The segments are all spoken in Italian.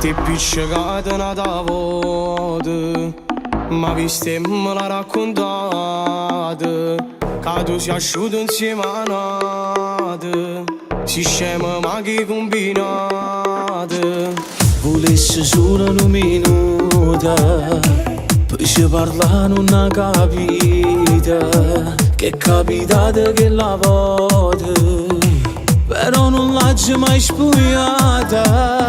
Ti pisciata una tavola, ma viste e me l'ha raccontata, che tu sei asciutto insieme a nata, si scema ma che combinata. Volesse solo un minuto, poi ci parla non capita, che è capitata che la volta, però non l'ha mai spugliata.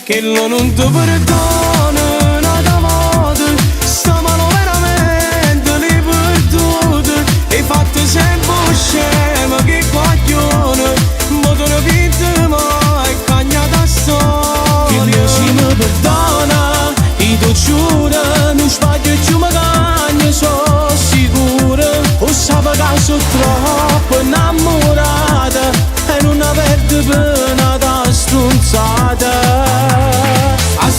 Che lo non ti perdona una volta, sta mano veramente li perduta. E fatto sempre scema che coglione, ma tu non vinti mai cagnata a storia. Che Dio si mi perdona, io ti giuro, non sbaglio più ma cagno, sono sicuro. O sape che sono troppo innamorata e non avete pena da stronzata.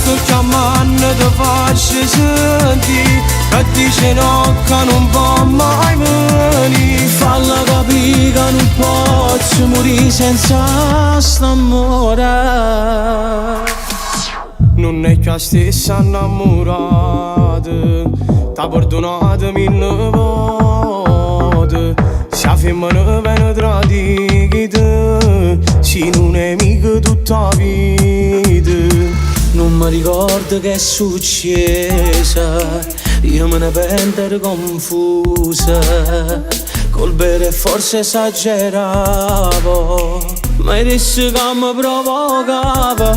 Sto chiamando ti faccio sentire, che dice no che non può mai venire. Falla capire che non posso morire senza st'amore. Non è che stessa innamorata, t'ha perdonato mille volte. Se la femmina viene tradita, si non è mica tutta la vita. Non mi ricordo che è successa, io me ne pento confusa. Col bere forse esageravo, ma adesso che mi provocava.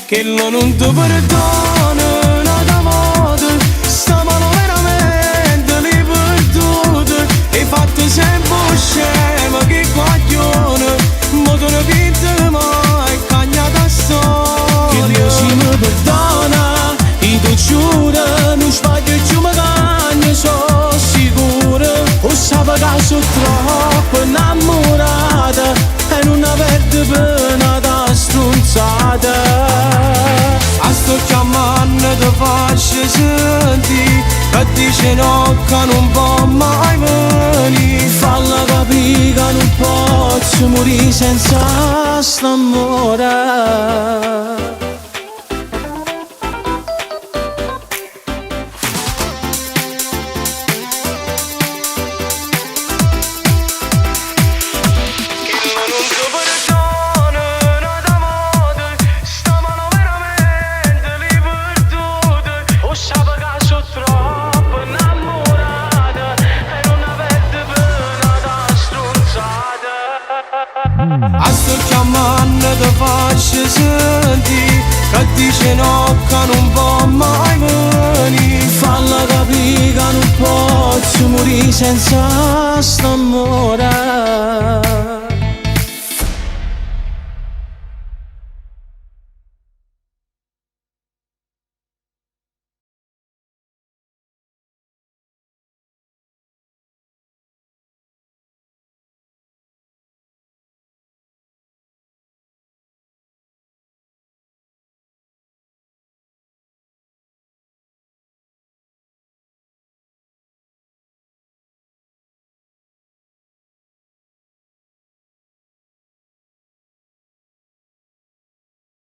Che lo non ti perdona una volta, sta mano veramente li perduta. E fatto sempre scema che coglione, ma tu non vinti mai cagnata a storia. Che Dio si mi perdona, io ti giuro, non sbaglio più ma cagno, sono sicuro. O sape che sono troppo innamorata e non avete pena da stronzata. Sto chiamando ti faccio sentire, che dice no che non può mai venire. Falla capire che non posso morire senza st'amore. Sto chiamando ti faccio sentire, che dice no che non può mai venire. Falla capire che non posso morire senza st'amore.